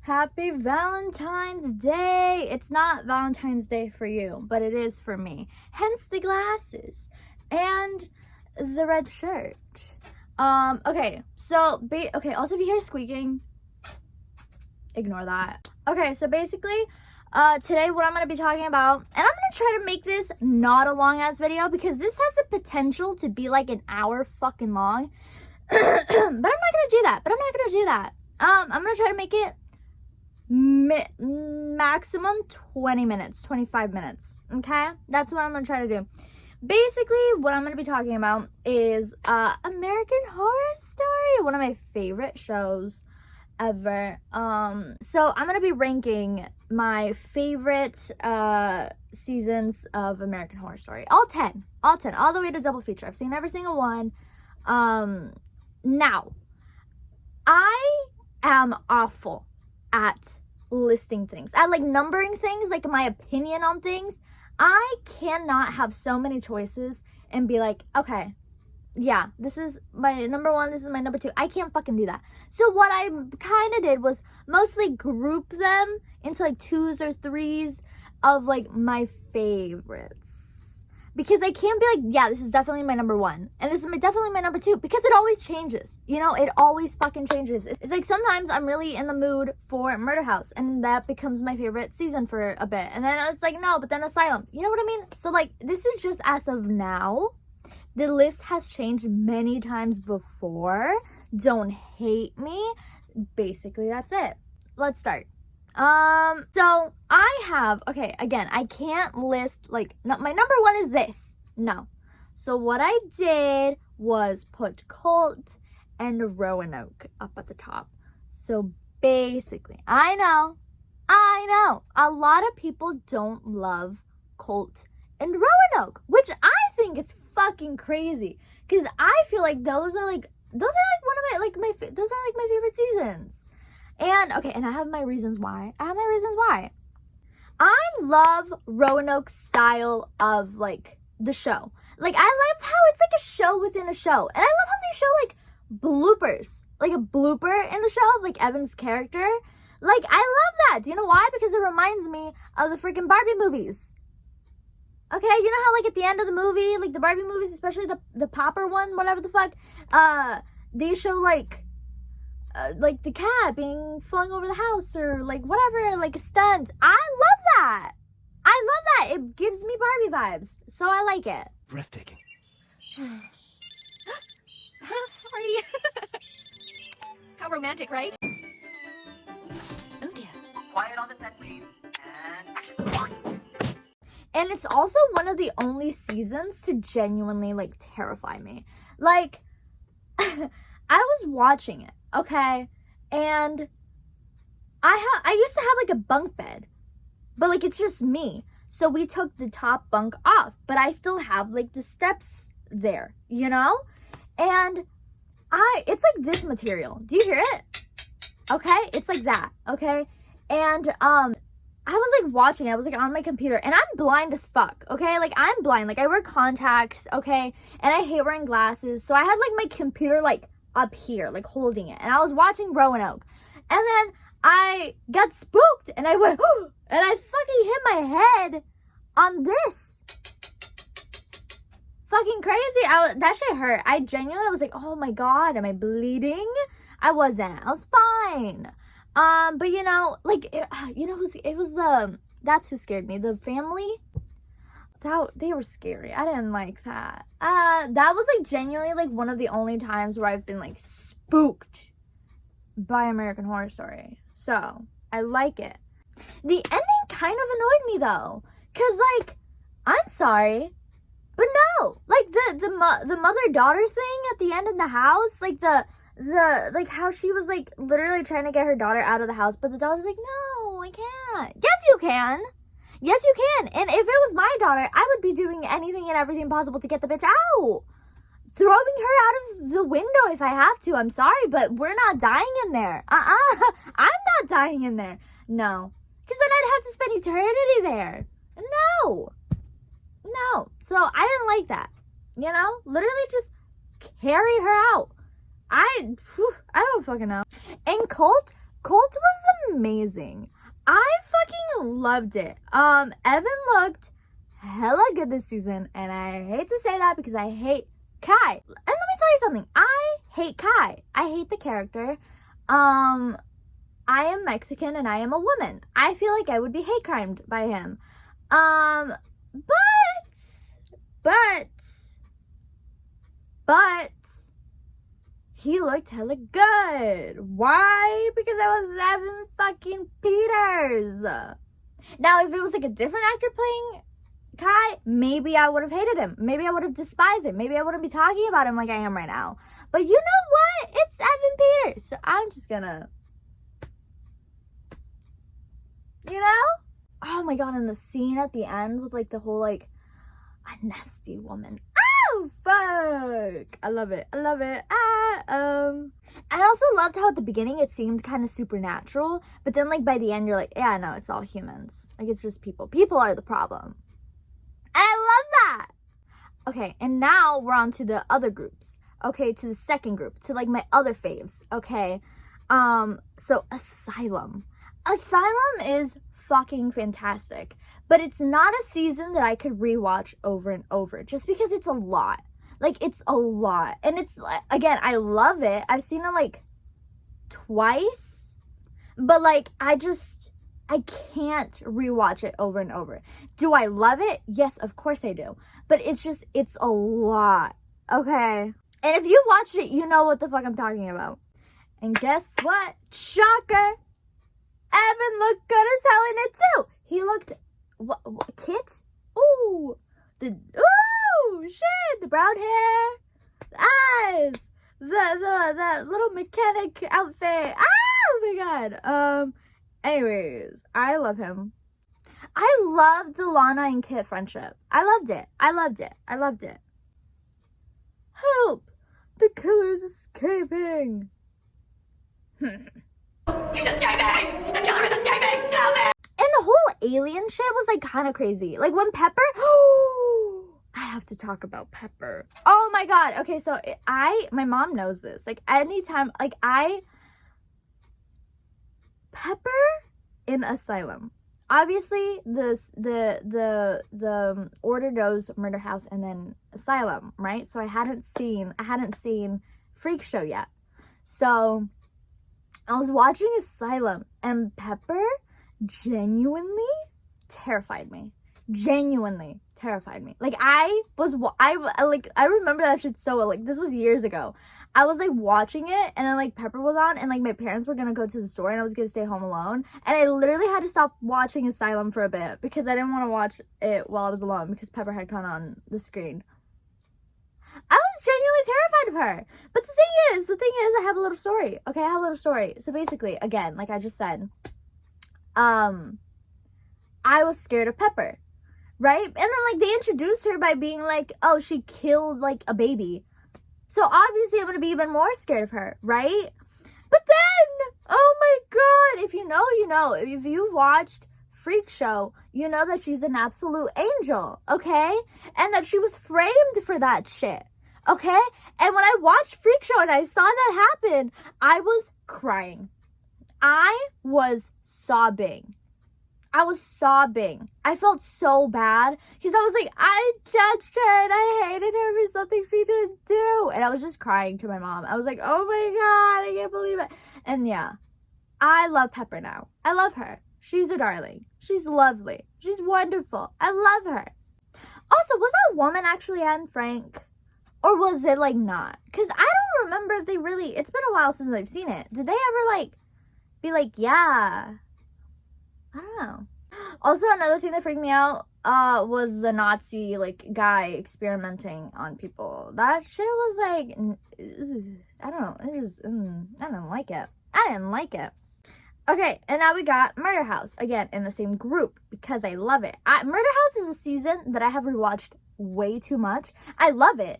Happy Valentine's Day. It's not Valentine's Day for you, but it is for me. Hence the glasses and the red shirt. Okay, so, also if you hear squeaking, ignore that. Okay, so basically, today what I'm going to be talking about, and I'm going to try to make this not a long ass video because this has the potential to be like an hour fucking long. But I'm not going to do that. I'm going to try to make it maximum 20 minutes, 25 minutes. Okay? That's what I'm going to try to do. Basically, what I'm going to be talking about is American Horror Story, one of my favorite shows ever. So I'm going to be ranking my favorite seasons of American Horror Story. All 10, all the way to double feature. I've seen every single one. Now, I am awful at listing things. I like numbering things, like my opinion on things. I cannot have so many choices and be like, okay, yeah, this is my number one, this is my number two. I can't fucking do that. So what I kind of did was mostly group them into like 2s or 3s of like my favorites. Because I can't be like, yeah, this is definitely my number one. And this is definitely my number two. Because it always changes. You know, it always fucking changes. It's like sometimes I'm really in the mood for Murder House. And that becomes my favorite season for a bit. And then it's like, no, but then Asylum. You know what I mean? So like, this is just as of now. The list has changed many times before. Don't hate me. Basically, that's it. Let's start. So I have, okay, again, I can't list, like, no, my number one is this. No. So what I did was put Colt and Roanoke up at the top. So basically, I know, a lot of people don't love Colt and Roanoke, which I think is fucking crazy. Because I feel like those are like my favorite seasons. And, okay, and I have my reasons why. I love Roanoke's style of, like, the show. Like, I love how it's, like, a show within a show. And I love how they show, like, bloopers. Like, a blooper in the show of, like, Evan's character. Like, I love that. Do you know why? Because it reminds me of the freaking Barbie movies. Okay, you know how, like, at the end of the movie, like, the Barbie movies, especially the Popper one, whatever the fuck, they show, like the cat being flung over the house or like whatever, like a stunt. I love that. It gives me Barbie vibes, so I like it. Breathtaking. Sorry. How romantic, right? Oh dear. Quiet on the set, please. And action. And it's also one of the only seasons to genuinely like terrify me. Like I was watching it, okay, and I used to have like a bunk bed, but like it's just me. So we took the top bunk off, but I still have like the steps there, you know? And it's like this material. Do you hear it? Okay, it's like that, okay? And I was like watching, I was like on my computer, and I'm blind as fuck, okay? Like I'm blind, like I wear contacts, okay? And I hate wearing glasses, so I had like my computer like up here, like holding it, and I was watching Roanoke, and then I got spooked, and I went, oh, and I fucking hit my head on this. Fucking crazy. That shit hurt. I genuinely was like, oh my god, am I bleeding? I wasn't. I was fine. But you know, like, that's who scared me. The family, they were scary. I didn't like that. That was like genuinely like one of the only times where I've been like spooked by American Horror Story. So I like it. The ending kind of annoyed me though, cause like, I'm sorry, but no, like the mother-daughter thing at the end in the house, like the like how she was like literally trying to get her daughter out of the house, but the daughter was like, no, I can't. Yes, you can. Yes, you can. And if it was my daughter, I would be doing anything and everything possible to get the bitch out. Throwing her out of the window if I have to. I'm sorry, but we're not dying in there. I'm not dying in there. No. Because then I'd have to spend eternity there. No. So I didn't like that. You know? Literally just carry her out. I don't fucking know. And Colt was amazing. I fucking loved it. Evan looked hella good this season, and I hate to say that because I hate Kai. And let me tell you something. I hate Kai. I hate the character. I am Mexican and I am a woman. I feel like I would be hate crimed by him. But he looked hella good. Why? Because I was Evan fucking Peters. Now, if it was like a different actor playing Kai, maybe I would have hated him. Maybe I would have despised him. Maybe I wouldn't be talking about him like I am right now. But you know what? It's Evan Peters. So I'm just gonna, you know? Oh my god, and the scene at the end with like the whole like, a nasty woman. Oh, fuck. I love it. I love it. I also loved how at the beginning it seemed kind of supernatural. But then like by the end you're like, yeah, no, it's all humans. Like it's just people. People are the problem. And I love that. Okay, and now we're on to the other groups. Okay, to the second group. To like my other faves. Okay. So Asylum. Asylum is fucking fantastic. But it's not a season that I could rewatch over and over. Just because it's a lot. Like, it's a lot. And it's, again, I love it. I've seen it, like, twice. But, like, I can't rewatch it over and over. Do I love it? Yes, of course I do. But it's a lot. Okay? And if you watched it, you know what the fuck I'm talking about. And guess what? Shocker! Evan looked good as hell in it, too. He looked... What Kit? Ooh, shit, the brown hair, the eyes, the little mechanic outfit. Oh my god. Anyways, I love him. I loved the Lana and Kit friendship. I loved it. Help! The killer's escaping. He's escaping! The killer is escaping! Help me! And the whole alien shit was like kind of crazy. Like when Pepper, I have to talk about Pepper. Oh my god. Okay, so my mom knows this. Like anytime, like Pepper in Asylum. Obviously, the Order Doe's Murder House and then Asylum, right? So I hadn't seen Freak Show yet. So I was watching Asylum and Pepper genuinely terrified me. Like I remember that shit so well. Like this was years ago. I was like watching it and then like Pepper was on and like my parents were gonna go to the store and I was gonna stay home alone and I literally had to stop watching Asylum for a bit because I didn't want to watch it while I was alone because Pepper had gone on the screen. I was genuinely terrified of her. But the thing is I have a little story. Okay, I have a little story. So basically, again, like I just said, I was scared of Pepper, right? And then like they introduced her by being like, oh, she killed like a baby. So obviously I'm gonna be even more scared of her, right? But then, oh my god, if you know, you know. If you've watched Freak Show, you know that she's an absolute angel, okay? And that she was framed for that shit, okay? And when I watched Freak Show and I saw that happen, I was crying. I was sobbing. I felt so bad because I was like, I judged her and I hated her for something she didn't do. And I was just crying to my mom. I was like, oh my god, I can't believe it. And yeah, I love Pepper now. I love her. She's a darling. She's lovely. She's wonderful. I love her. Also, was that woman actually Anne Frank? Or was it like not? Because I don't remember if they really, it's been a while since I've seen it. Did they ever like be like, yeah? I don't know. Also, another thing that freaked me out was the Nazi like guy experimenting on people. That shit was like, I don't know. I didn't like it. Okay, and now we got Murder House again in the same group because I love it. Murder House is a season that I have rewatched way too much. I love it.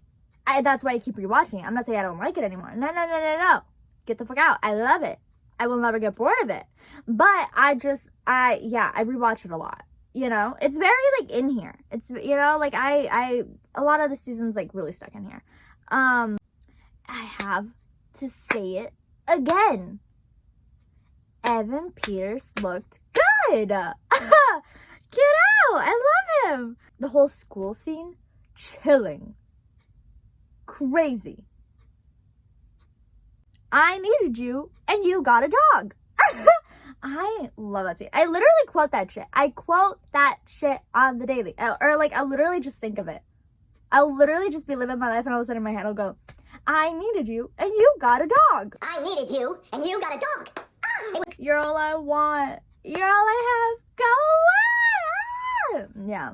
That's why I keep rewatching it. I'm not saying I don't like it anymore. No. Get the fuck out. I love it. I will never get bored of it. But I rewatch it a lot. You know, it's very like in here. It's, you know, like a lot of the seasons like really stuck in here. I have to say it again. Evan Peters looked good. Get out. I love him. The whole school scene, chilling. Crazy. I needed you and you got a dog. I love that scene. I literally quote that shit. I quote that shit on the daily. Or like, I'll literally just think of it. I'll literally just be living my life and all of a sudden in my head I'll go, I needed you and you got a dog. I needed you, and you got a dog. You're all I want. You're all I have. Go on. Yeah.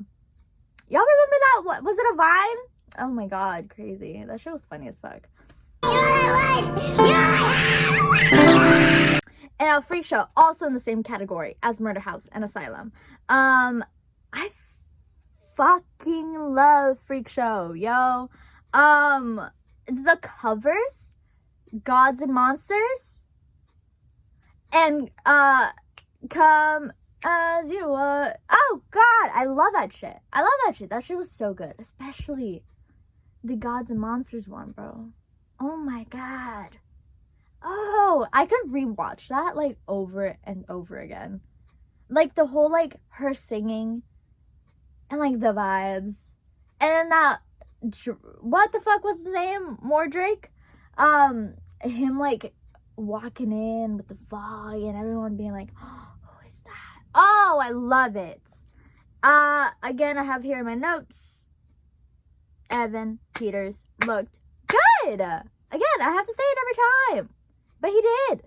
Y'all remember that? What was it, a Vine? Oh my god, crazy. That shit was funny as fuck. And a freak show, also in the same category as Murder House and Asylum. I fucking love Freak Show, yo. The covers, Gods and Monsters, and Come As You Are. Oh god, I love that shit. I love that shit. That shit was so good, especially the Gods and Monsters one, bro. Oh my god. Oh, I could rewatch that like over and over again. Like the whole like her singing and like the vibes. And then that, what the fuck was his name? Mordrake? Him like walking in with the fog and everyone being like, oh, who is that? Oh, I love it. Again, I have here in my notes, Evan Peters looked good. Again, I have to say it every time. But he did.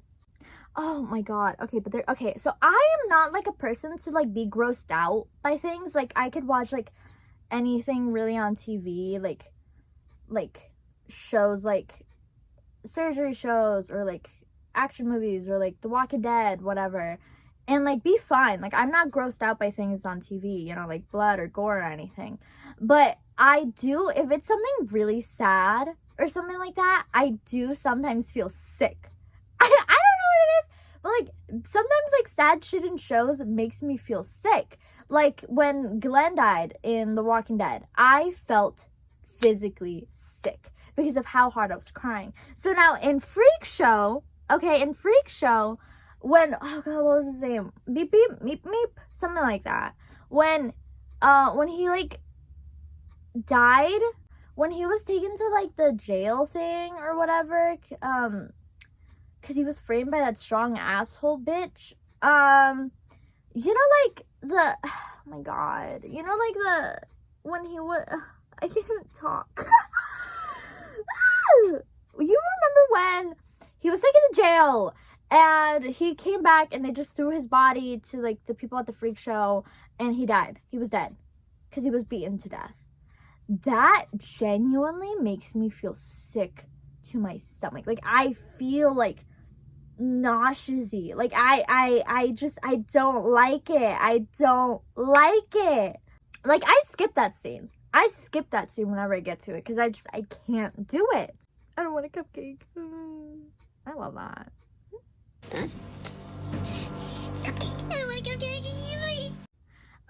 Oh my god. Okay, so I am not like a person to like be grossed out by things. Like I could watch like anything really on TV, like shows like surgery shows or like action movies or like The Walking Dead, whatever. And like be fine. Like I'm not grossed out by things on TV, you know, like blood or gore or anything. But I do, if it's something really sad or something like that, I do sometimes feel sick. I don't know what it is, but like sometimes like sad shit in shows makes me feel sick. Like when Glenn died in The Walking Dead, I felt physically sick because of how hard I was crying. So now in Freak Show, when, oh god, what was his name? Beep beep meep meep, something like that. When he like died, when he was taken to like the jail thing or whatever, because he was framed by that strong asshole bitch. You know, like the, oh my god, you know, like the, when he was, I can't talk. You remember when he was taken to jail and he came back and they just threw his body to like the people at the freak show and he died. He was dead because he was beaten to death. That genuinely makes me feel sick to my stomach. Like I feel like nauseous-y. Like I don't like it. I don't like it. Like I skip that scene. Whenever I get to it because I can't do it. I don't want a cupcake. I love that. Cupcake. I don't want a cupcake.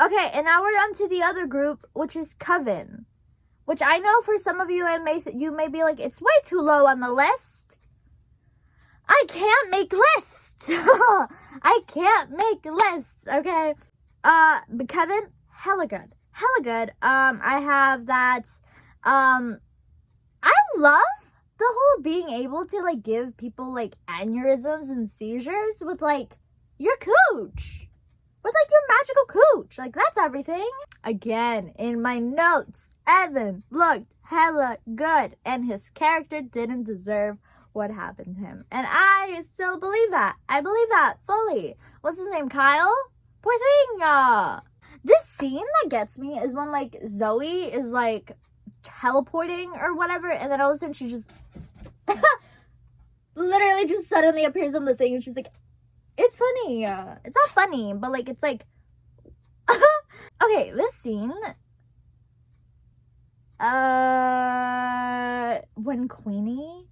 Okay, and now we're on to the other group, which is Coven. Which I know for some of you, you may be like, it's way too low on the list. I can't make lists. I can't make lists, okay? But Coven, hella good. Hella good. I have that, I love the whole being able to, like, give people, like, aneurysms and seizures with, like, your cooch. With, like, your magical cooch. Like, that's everything. Again, in my notes, Evan looked hella good. And his character didn't deserve what happened to him. And I still believe that. I believe that fully. What's his name? Kyle? Poor thing. This scene that gets me is when, like, Zoe is, like, teleporting or whatever. And then all of a sudden she just literally just suddenly appears on the thing. And she's like, it's funny. It's not funny, but, like, it's like... Okay, this scene... when Queenie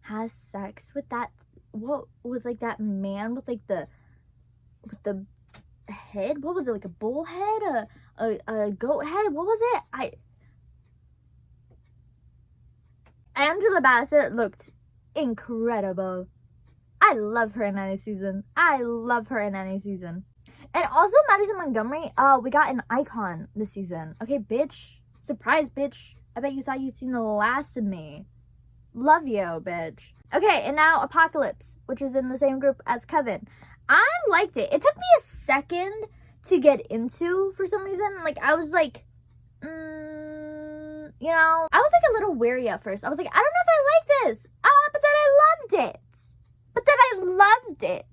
has sex with that... What was, like, that man with, like, the... With the head? What was it? Like, a bull head? A goat head? What was it? Angela Bassett looked incredible. I love her in any season. I love her in any season. And also Madison Montgomery, we got an icon this season. Okay, bitch. Surprise, bitch. I bet you thought you'd seen the last of me. Love you, bitch. Okay, and now Apocalypse, which is in the same group as Kevin. I liked it. It took me a second to get into for some reason. Like, I was like, you know, I was like a little weary at first. I was like, I don't know if I like this. But then I loved it.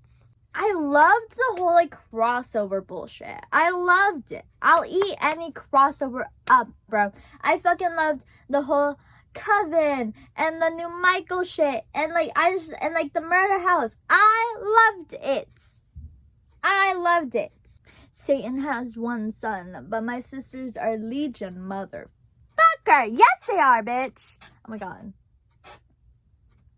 I loved the whole like crossover bullshit. I loved it. I'll eat any crossover up, bro. I fucking loved the whole Coven and the new Michael shit and like the murder house. I loved it. Satan has one son, but my sisters are legion, motherfucker. Yes, they are, bitch. Oh my god.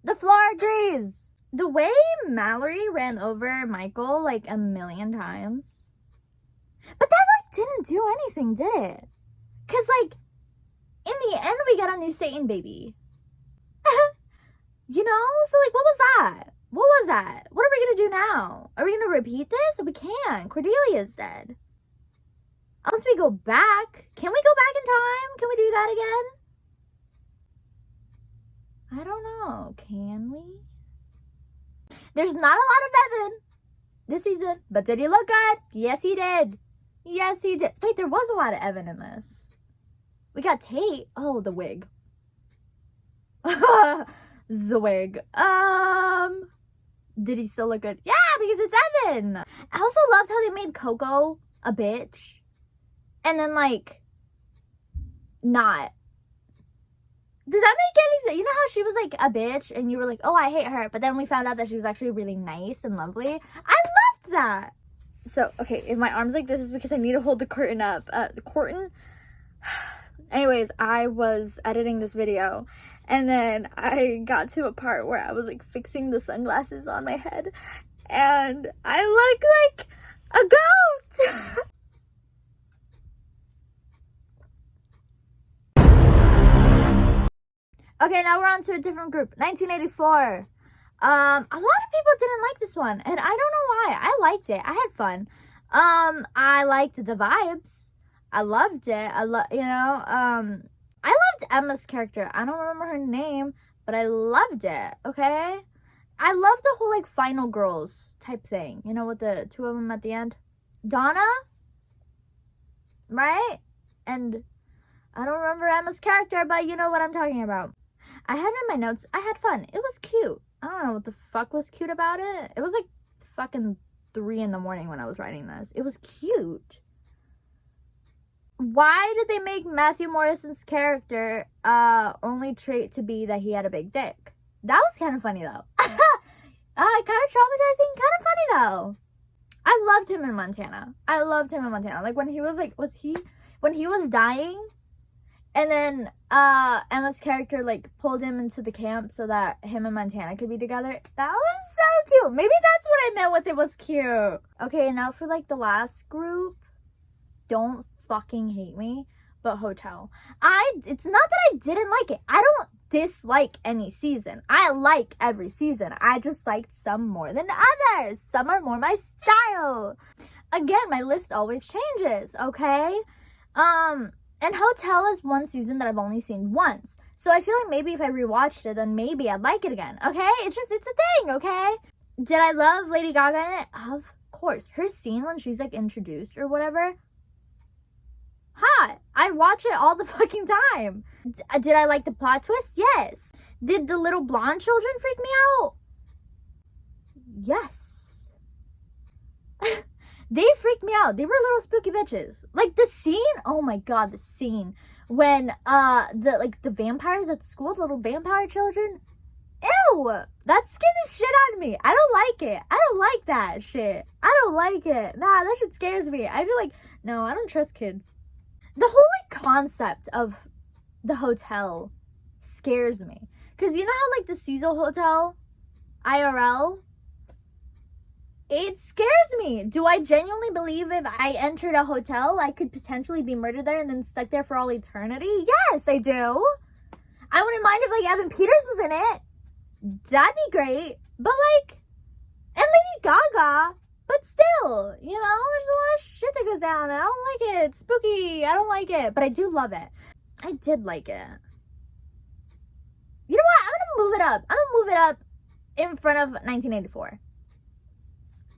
The floor agrees. The way Mallory ran over Michael like a million times. But that like didn't do anything, did it? Cause like in the end we got a new Satan baby. You know? So like what was that? What are we gonna do now? Are we gonna repeat this? We can't. Cordelia's dead. Unless we go back. Can we go back in time? Can we do that again? I don't know. Can we? There's not a lot of Evan this season, but did he look good? Yes, he did. Yes, he did. Wait, there was a lot of Evan in this. We got Tate. Oh, the wig. The wig. Did he still look good? Yeah, because it's Evan. I also loved how they made Coco a bitch. And then, like, not. Did that make any sense? You know how she was, like, a bitch and you were like, oh, I hate her. But then we found out that she was actually really nice and lovely. I loved that. So, okay, if my arm's like this, is because I need to hold the curtain up. The curtain? Anyways, I was editing this video. And then I got to a part where I was, like, fixing the sunglasses on my head. And I look like a goat. Okay, now we're on to a different group. 1984. A lot of people didn't like this one, and I don't know why. I liked it. I had fun. I liked the vibes. I loved it. I loved Emma's character. I don't remember her name, but I loved it. Okay, I loved the whole like final girls type thing. You know, with the two of them at the end. Donna, right? And I don't remember Emma's character, but you know what I'm talking about. I had in my notes, I had fun. It was cute. I don't know what the fuck was cute about it. It was like fucking 3 a.m. when I was writing this. It was cute. Why did they make Matthew Morrison's character only trait to be that he had a big dick? That was kind of funny though. Kind of traumatizing, kind of funny though. I loved him in Montana. Like when he was like, when he was dying, and then Emma's character like pulled him into the camp so that him and Montana could be together. That was so cute. Maybe that's what I meant with it was cute. Okay, now for like the last group. Don't fucking hate me, but Hotel. It's not that I didn't like it. I don't dislike any season. I like every season. I just liked some more than others. Some are more my style. Again, my list always changes, okay? And Hotel is one season that I've only seen once. So I feel like maybe if I rewatched it, then maybe I'd like it again, okay? It's a thing, okay? Did I love Lady Gaga in it? Of course. Her scene when she's, like, introduced or whatever. Hot. I watch it all the fucking time. Did I like the plot twist? Yes. Did the little blonde children freak me out? Yes. They freaked me out. They were little spooky bitches. Like the scene, oh my god, the scene when the vampires at the school, the little vampire children. Ew! That scared the shit out of me. I don't like it. I don't like that shit. I don't like it. Nah, that shit scares me. I feel like, no, I don't trust kids. The whole like concept of the hotel scares me. Cause you know how like the Cecil Hotel, IRL, it scares me. Do I genuinely believe if I entered a hotel, I could potentially be murdered there and then stuck there for all eternity? Yes, I do. I wouldn't mind if like Evan Peters was in it. That'd be great. But like, Gaga, but still, you know, there's a lot of shit that goes down. I don't like it. It's spooky. I don't like it, but I do love it. I did like it. You know what? I'm gonna move it up. I'm gonna move it up in front of 1984.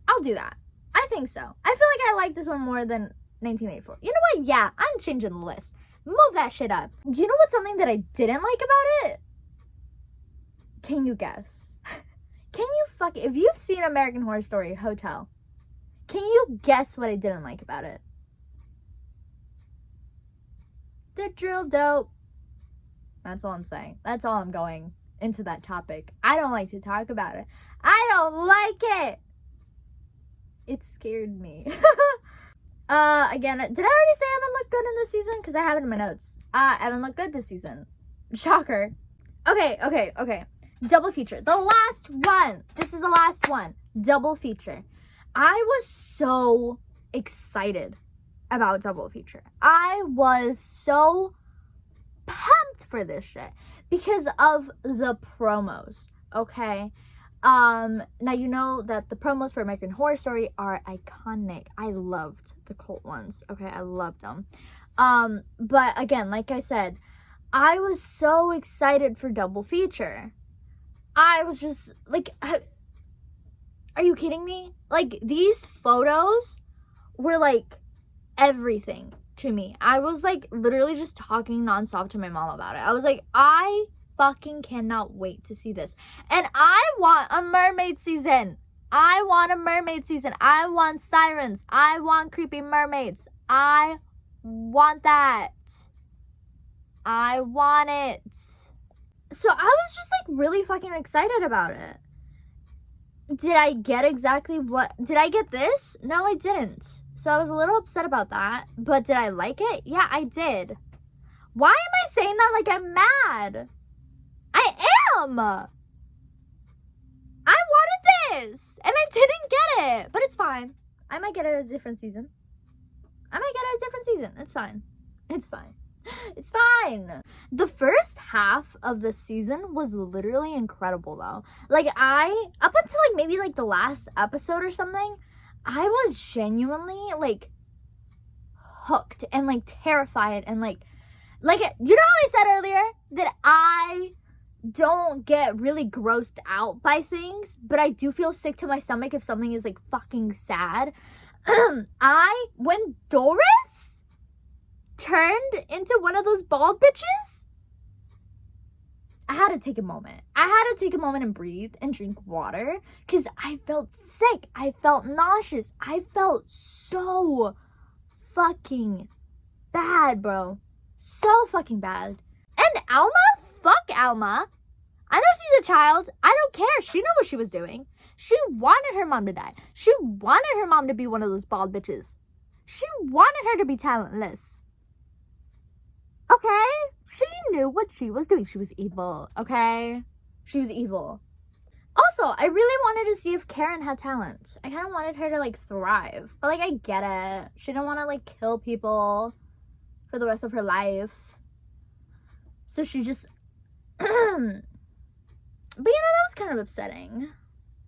I'll do that. I think so. I feel like I like this one more than 1984. You know what? Yeah, I'm changing the list. Move that shit up. You know what's something that I didn't like about it? Can you guess? Can you if you've seen American Horror Story Hotel, can you guess what I didn't like about it? The drill dope. That's all I'm saying. That's all I'm going into that topic. I don't like to talk about it. I don't like it. It scared me. Again, did I already say Evan looked good in this season? Because I have it in my notes. Evan looked good this season. Shocker. Okay. Double feature. The last one. This is the last one. Double feature. I was so excited about double feature. I was so pumped for this shit because of the promos. Okay. Now you know that the promos for American Horror Story are iconic. I loved the cult ones. Okay, I loved them. But again, like I said, I was so excited for double feature. I was just like, are you kidding me? Like, these photos were like everything to me. I was like literally just talking nonstop to my mom about it. I was like, I fucking cannot wait to see this. And I want a mermaid season. I want a mermaid season. I want sirens. I want creepy mermaids. I want that. I want it. So I was just like really fucking excited about it. Did I get exactly what? Did I get this? No, I didn't. So I was a little upset about that. But did I like it? Yeah, I did. Why am I saying that like I'm mad? I am! I wanted this! And I didn't get it! But it's fine. I might get it a different season. It's fine. It's fine. It's fine. The first half of the season was literally incredible though. Like up until like maybe like the last episode or something, I was genuinely like hooked and like terrified and like you know how I said earlier that I don't get really grossed out by things, but I do feel sick to my stomach if something is like fucking sad. When Doris turned into one of those bald bitches, I had to take a moment. And breathe and drink water because I felt sick. I felt nauseous. I felt so fucking bad, bro. So fucking bad. And Alma? Fuck Alma. I know she's a child. I don't care. She knew what she was doing. She wanted her mom to die. She wanted her mom to be one of those bald bitches. She wanted her to be talentless. Okay? She knew what she was doing. She was evil, okay? She was evil. Also, I really wanted to see if Karen had talent. I kind of wanted her to, like, thrive. But, like, I get it. She didn't want to, like, kill people for the rest of her life. So she just... But, you know, that was kind of upsetting.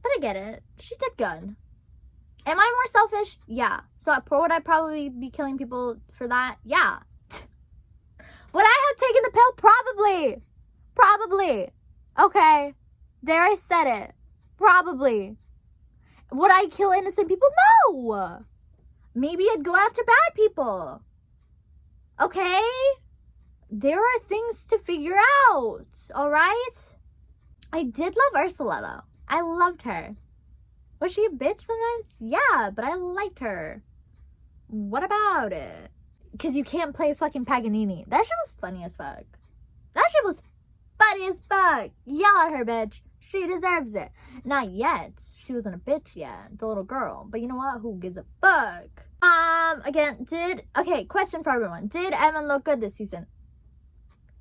But I get it. She did good. Am I more selfish? Yeah. So would I probably be killing people for that? Yeah. Would I have taken the pill? Probably. Probably. Okay. There, I said it. Probably. Would I kill innocent people? No. Maybe I'd go after bad people. Okay? There are things to figure out. All right? I did love Ursula, though. I loved her. Was she a bitch sometimes? Yeah, but I liked her. What about it? Because you can't play fucking Paganini. That shit was funny as fuck. That shit was funny as fuck. Yell at her, bitch. She deserves it. Not yet. She wasn't a bitch yet. The little girl. But you know what? Who gives a fuck? Again, okay, question for everyone. Did Evan look good this season?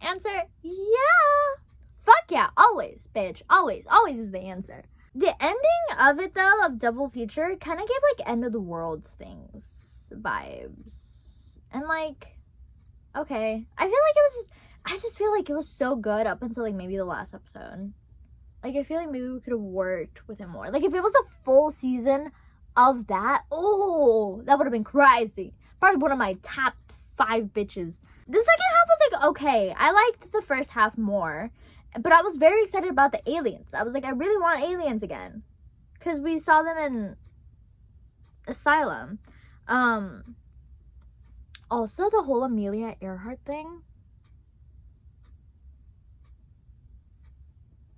Answer, yeah. Fuck yeah. Always, bitch. Always. Always is the answer. The ending of it, though, of Double Feature, kind of gave, like, end of the world things vibes. And, like, okay. I just feel like it was so good up until, like, maybe the last episode. Like, I feel like maybe we could have worked with him more. Like, if it was a full season of that, oh, that would have been crazy. Probably one of my top 5 bitches. The second half was like, okay. I liked the first half more. But I was very excited about the aliens. I was like, I really want aliens again. Because we saw them in Asylum. Also, the whole Amelia Earhart thing.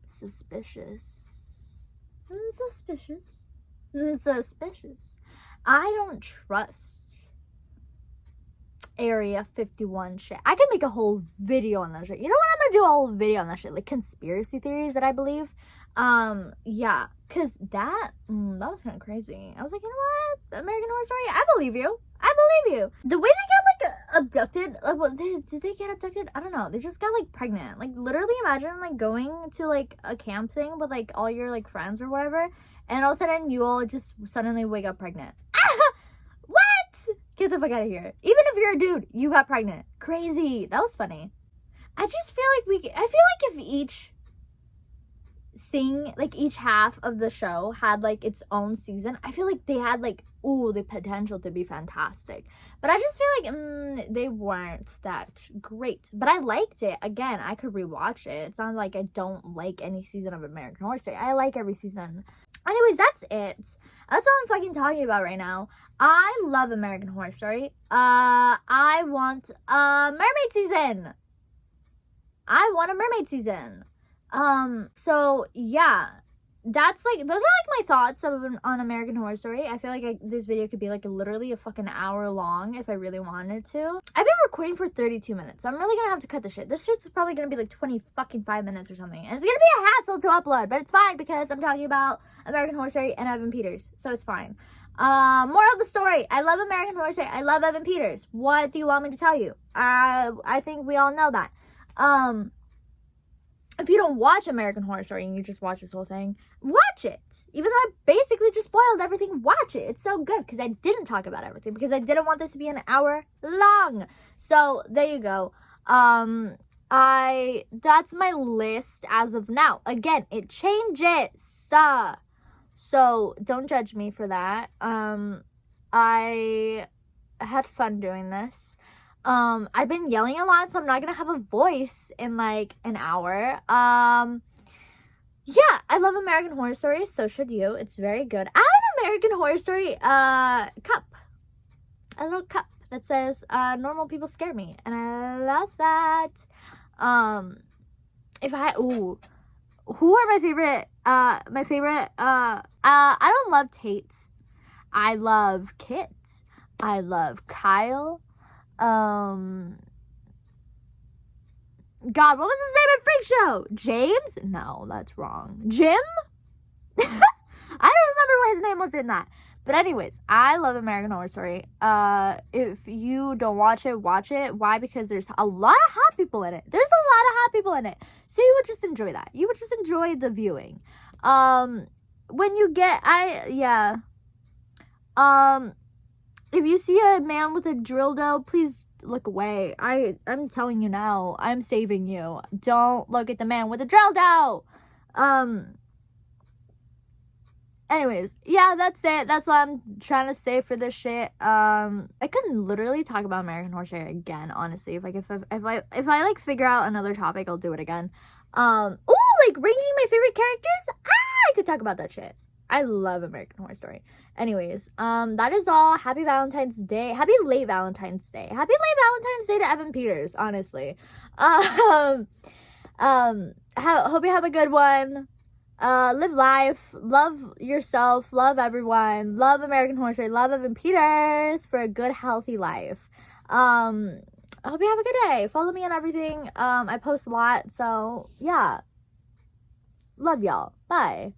Suspicious. Suspicious. I don't trust Area 51 shit. I could make a whole video on that shit. You know what? I'm gonna do a whole video on that shit. Like, conspiracy theories that I believe. Yeah. Because that was kind of crazy. I was like, you know what? American Horror Story? I believe you. I believe you. The way they got, like, abducted. Like, what? Did they get abducted? I don't know. They just got, like, pregnant. Like, literally imagine, like, going to, like, a camp thing with, like, all your, like, friends or whatever. And all of a sudden, you all just suddenly wake up pregnant. What? Get the fuck out of here. Even if you're a dude, you got pregnant. Crazy. That was funny. I just feel like I feel like if each thing, like each half of the show had like its own season, I feel like they had like, ooh, the potential to be fantastic. But I just feel like they weren't that great. But I liked it. Again, I could rewatch it. It's not like I don't like any season of American Horror Story. I like every season. Anyways, that's it. That's all I'm fucking talking about right now. I love American Horror Story. I want a mermaid season. I want a mermaid season. So yeah, that's like, those are like my thoughts on American Horror Story. I feel like this video could be like literally a fucking hour long if I really wanted to. I've been recording for 32 minutes. So I'm really gonna have to cut this shit. This shit's probably gonna be like 5 minutes or something. And it's gonna be a hassle to upload, but it's fine because I'm talking about American Horror Story and Evan Peters. So it's fine. Moral of the story. I love American Horror Story. I love Evan Peters. What do you want me to tell you? I think we all know that. If you don't watch American Horror Story and you just watch this whole thing, watch it. Even though I basically just spoiled everything, watch it. It's so good because I didn't talk about everything because I didn't want this to be an hour long. So there you go. That's my list as of now. Again, it changes. So don't judge me for that. I had fun doing this. I've been yelling a lot, so I'm not gonna have a voice in like an hour. Yeah, I love American Horror Story, so should you. It's very good. I have an American Horror Story cup. A little cup that says normal people scare me, and I love that. Who are my favorite I don't love Tate. I love Kit. I love Kyle. God, what was his name at Freak Show? James? No, that's wrong. Jim? I don't remember what his name was in that. But anyways, I love American Horror Story. If you don't watch it, watch it. Why? Because there's a lot of hot people in it. There's a lot of hot people in it. So you would just enjoy that. You would just enjoy the viewing. When you get, if you see a man with a dildo, please look away. I'm telling you now. I'm saving you. Don't look at the man with a dildo. Anyways, yeah, that's it. That's what I'm trying to say for this shit. I couldn't literally talk about American Horror Story again, honestly. If I like figure out another topic, I'll do it again. Like ranking my favorite characters? I could talk about that shit. I love American Horror Story. Anyways, that is all. Happy Valentine's Day. Happy late Valentine's Day. Happy late Valentine's Day to Evan Peters, honestly. Hope you have a good one. Live life. Love yourself. Love everyone. Love American Horror Story. Love Evan Peters for a good, healthy life. I hope you have a good day. Follow me on everything. I post a lot, so yeah. Love y'all. Bye.